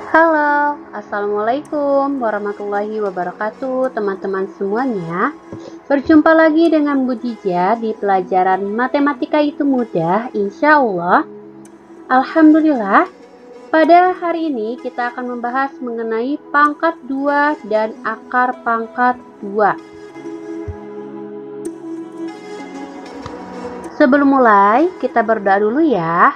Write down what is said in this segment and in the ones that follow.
Halo, Assalamualaikum warahmatullahi wabarakatuh teman-teman semuanya. Berjumpa lagi dengan Bu Jija di pelajaran Matematika itu Mudah, insya Allah. Alhamdulillah, pada hari ini kita akan membahas mengenai pangkat 2 dan akar pangkat 2. Sebelum mulai, kita berdoa dulu ya.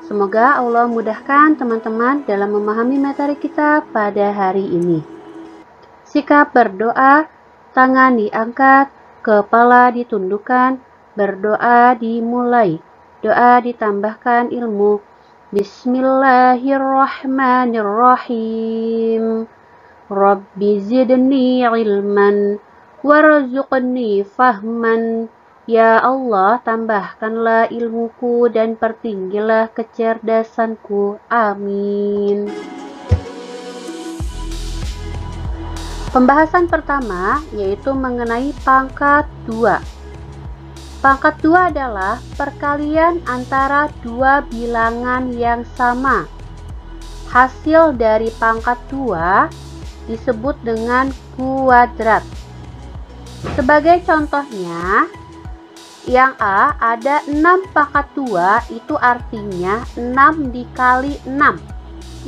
Semoga Allah mudahkan teman-teman dalam memahami materi kita pada hari ini. Sikap berdoa, tangan diangkat, kepala ditundukkan, berdoa dimulai, doa ditambahkan ilmu. Bismillahirrahmanirrahim. Rabbi zidni ilman, warzuqni fahman. Ya Allah, tambahkanlah ilmuku dan pertinggilah kecerdasanku. Amin. Pembahasan pertama yaitu mengenai pangkat 2. Pangkat 2 adalah perkalian antara dua bilangan yang sama. Hasil dari pangkat 2 disebut dengan kuadrat. Sebagai contohnya, yang A ada 6 pangkat 2, itu artinya 6 dikali 6.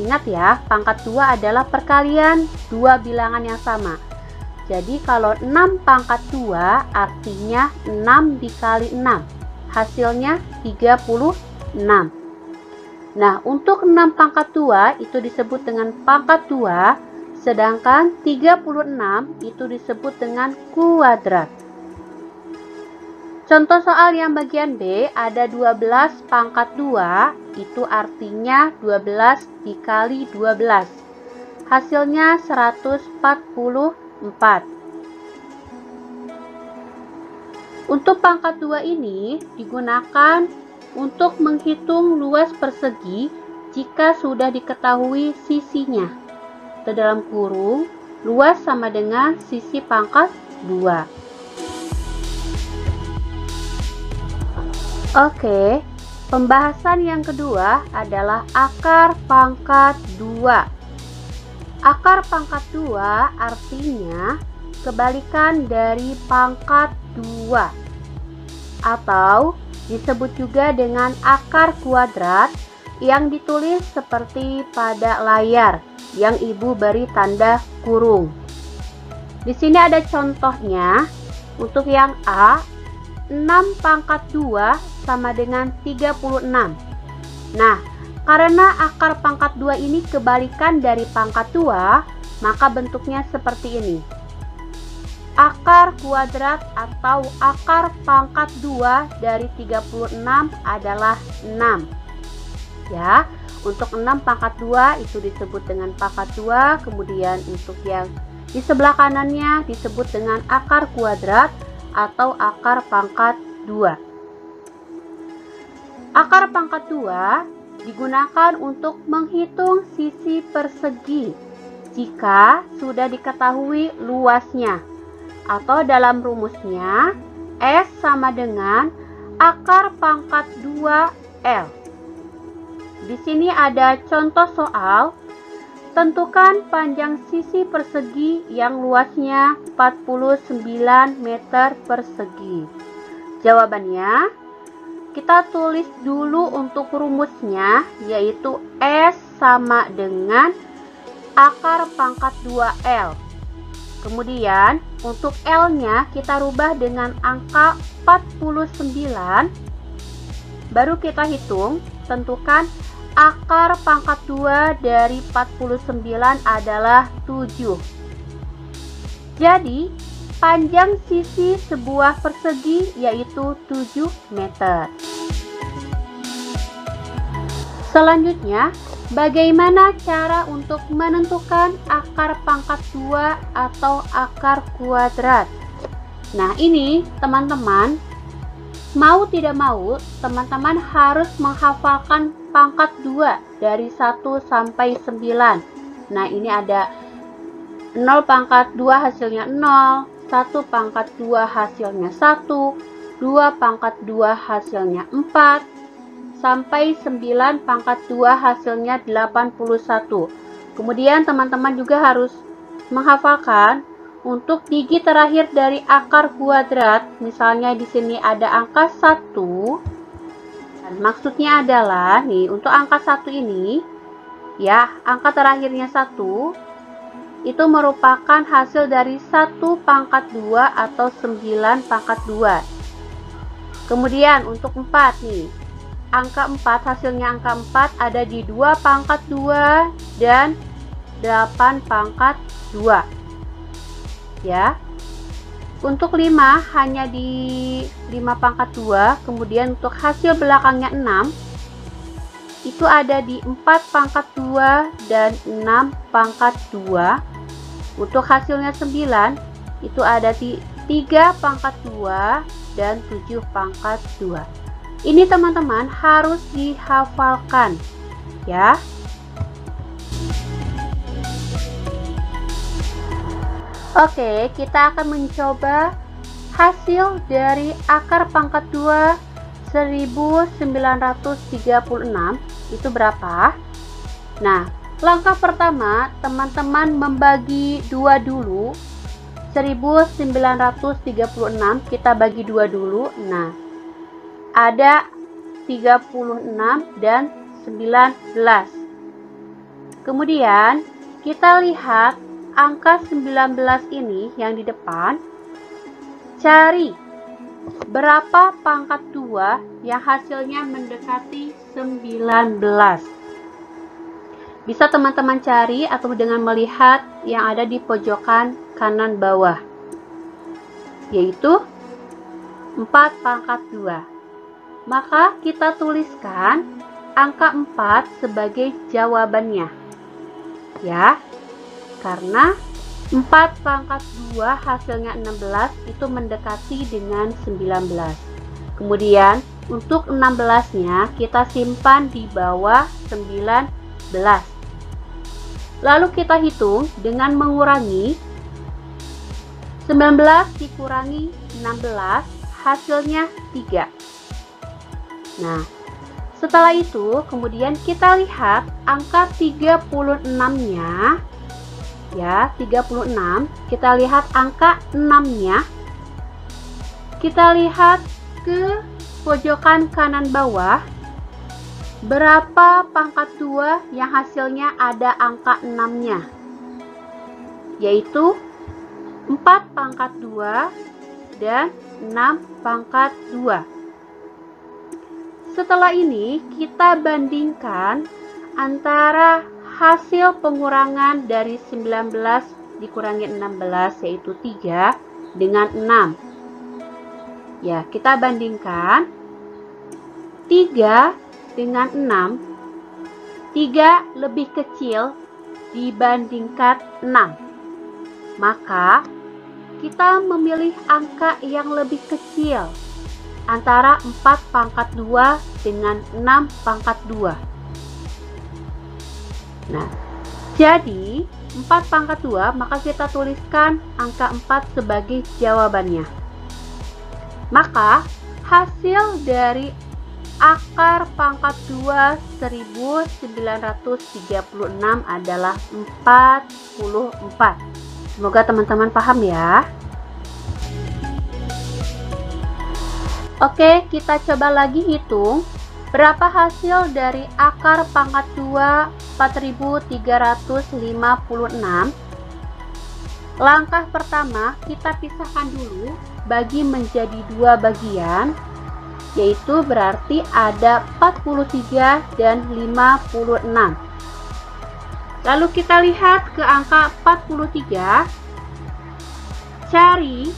Ingat ya, pangkat 2 adalah perkalian dua bilangan yang sama. Jadi kalau 6 pangkat 2 artinya 6 dikali 6. Hasilnya 36. Nah, untuk 6 pangkat 2 itu disebut dengan pangkat 2, sedangkan 36 itu disebut dengan kuadrat. Contoh soal yang bagian B ada 12 pangkat 2, itu artinya 12 dikali 12. Hasilnya 144. Untuk pangkat 2 ini digunakan untuk menghitung luas persegi jika sudah diketahui sisinya. Di dalam kurung, luas sama dengan sisi pangkat 2. Oke, pembahasan yang kedua adalah akar pangkat 2. Akar pangkat 2 artinya kebalikan dari pangkat 2, atau disebut juga dengan akar kuadrat yang ditulis seperti pada layar yang Ibu beri tanda kurung. Di sini ada contohnya. Untuk yang A, 6 pangkat 2 sama dengan 36. Nah, karena akar pangkat 2 ini kebalikan dari pangkat 2, maka bentuknya seperti ini. Akar kuadrat atau akar pangkat 2 dari 36 adalah 6. Ya, untuk 6 pangkat 2 itu disebut dengan pangkat 2, kemudian untuk yang di sebelah kanannya disebut dengan akar kuadrat atau akar pangkat 2. Akar pangkat 2 digunakan untuk menghitung sisi persegi jika sudah diketahui luasnya, atau dalam rumusnya S sama dengan akar pangkat 2L. Di sini ada contoh soal. Tentukan panjang sisi persegi yang luasnya 49 meter persegi. Jawabannya, kita tulis dulu untuk rumusnya, yaitu S sama dengan akar pangkat 2L. Kemudian, untuk L-nya kita rubah dengan angka 49. Baru kita hitung, tentukan akar pangkat 2 dari 49 adalah 7. Jadi, panjang sisi sebuah persegi yaitu 7 meter. Selanjutnya, bagaimana cara untuk menentukan akar pangkat 2 atau akar kuadrat? Nah, ini teman-teman, mau tidak mau, teman-teman harus menghafalkan pangkat 2 dari 1 sampai 9. Nah, ini ada 0 pangkat 2 hasilnya 0, 1 pangkat 2 hasilnya 1, 2 pangkat 2 hasilnya 4, sampai 9 pangkat 2 hasilnya 81. Kemudian teman-teman juga harus menghafalkan untuk digit terakhir dari akar kuadrat. Misalnya di sini ada angka 1. Dan maksudnya adalah nih, untuk angka 1 ini ya, angka terakhirnya 1 itu merupakan hasil dari 1 pangkat 2 atau 9 pangkat 2. Kemudian untuk 4 nih, angka 4, hasilnya angka 4 ada di 2 pangkat 2 dan 8 pangkat 2. Ya. Untuk 5 hanya di 5 pangkat 2, kemudian untuk hasil belakangnya 6 itu ada di 4 pangkat 2 dan 6 pangkat 2. Untuk hasilnya 9 itu ada di 3 pangkat 2 dan 7 pangkat 2. Ini teman-teman harus dihafalkan ya. Oke, kita akan mencoba hasil dari akar pangkat 2 1936 itu berapa? Nah, langkah pertama teman-teman membagi 2 dulu. 1936 kita bagi 2 dulu. Nah, ada 36 dan 19. Kemudian kita lihat angka 19 ini yang di depan. Cari berapa pangkat 2 yang hasilnya mendekati 19. Bisa teman-teman cari atau dengan melihat yang ada di pojokan kanan bawah, yaitu 4 pangkat 2. Maka kita tuliskan angka 4 sebagai jawabannya ya, karena 4 pangkat 2 hasilnya 16 itu mendekati dengan 19. Kemudian untuk 16-nya kita simpan di bawah 19. Lalu kita hitung dengan mengurangi. 19 dikurangi 16 hasilnya 3. Nah, setelah itu kemudian kita lihat angka 36-nya ya, 36. Kita lihat angka 6-nya. Kita lihat ke pojokan kanan bawah. Berapa pangkat 2 yang hasilnya ada angka 6-nya? Yaitu 4 pangkat 2 dan 6 pangkat 2. Setelah ini kita bandingkan antara hasil pengurangan dari 19 dikurangi 16 yaitu 3 dengan 6. Ya, kita bandingkan 3 dengan 6. 3 lebih kecil dibandingkan 6. Maka kita memilih angka yang lebih kecil antara 4 pangkat 2 dengan 6 pangkat 2. Nah, jadi 4 pangkat 2, maka kita tuliskan angka 4 sebagai jawabannya. Maka hasil dari akar pangkat 2 1936 adalah 44. Semoga teman-teman paham ya. Oke, kita coba lagi hitung berapa hasil dari akar pangkat 2 4356. Langkah pertama, kita pisahkan dulu, bagi menjadi 2 bagian, yaitu berarti ada 43 dan 56. Lalu kita lihat ke angka 43. Cari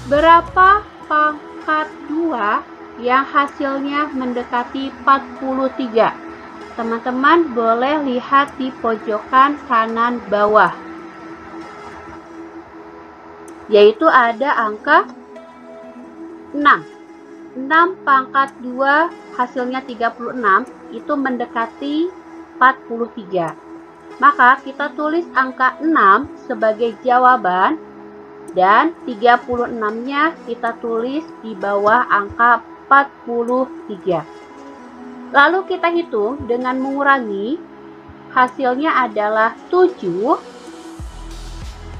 berapa pangkat 2 yang hasilnya mendekati 43. Teman-teman boleh lihat di pojokan kanan bawah, yaitu ada angka 6. 6 pangkat 2 hasilnya 36 itu mendekati 43. Maka kita tulis angka 6 sebagai jawaban dan 36-nya kita tulis di bawah angka 43. Lalu kita hitung dengan mengurangi. hasilnya adalah 7.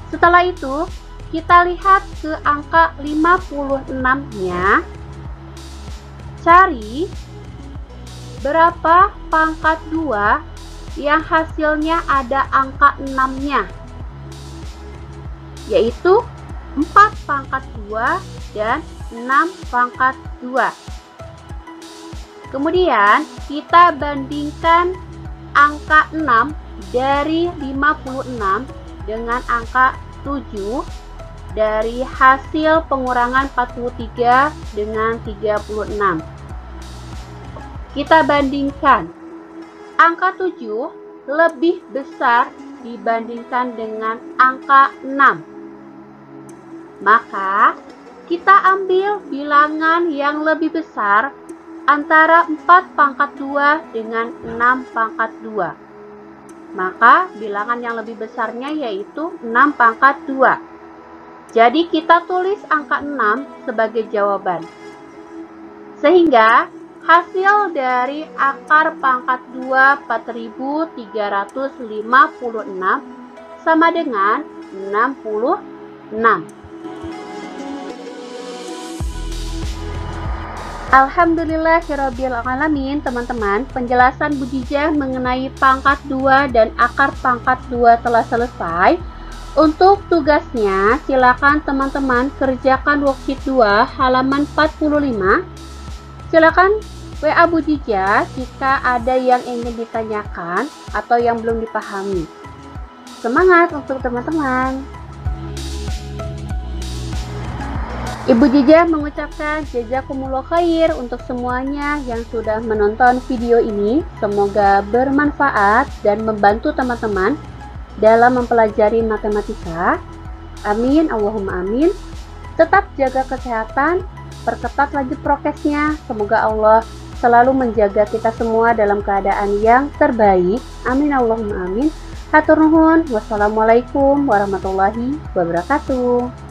Setelah itu, kita lihat ke angka 56-nya. Cari berapa pangkat 2 yang hasilnya ada angka 6-nya, yaitu 4 pangkat 2 dan 6 pangkat 2. Kemudian kita bandingkan angka 6 dari 56 dengan angka 7 dari hasil pengurangan 43 dengan 36. Kita bandingkan. Angka 7 lebih besar dibandingkan dengan angka 6. Maka kita ambil bilangan yang lebih besar antara 4 pangkat 2 dengan 6 pangkat 2. Maka bilangan yang lebih besarnya yaitu 6 pangkat 2. Jadi kita tulis angka 6 sebagai jawaban. Sehingga hasil dari akar pangkat 2 4356 sama dengan 66. Alhamdulillahirrabbilalamin, teman-teman, penjelasan Bu Jijah mengenai pangkat 2 dan akar pangkat 2 telah selesai. Untuk tugasnya, silakan teman-teman kerjakan worksheet 2 halaman 45. Silakan WA Bu Jijah jika ada yang ingin ditanyakan atau yang belum dipahami. Semangat untuk teman-teman. Ibu Jijah mengucapkan jazakumullah khair untuk semuanya yang sudah menonton video ini. Semoga bermanfaat dan membantu teman-teman dalam mempelajari matematika. Amin, Allahumma amin. Tetap jaga kesehatan, perketat lagi prokesnya. Semoga Allah selalu menjaga kita semua dalam keadaan yang terbaik. Amin, Allahumma amin. Hatur nuhun. Wassalamualaikum warahmatullahi wabarakatuh.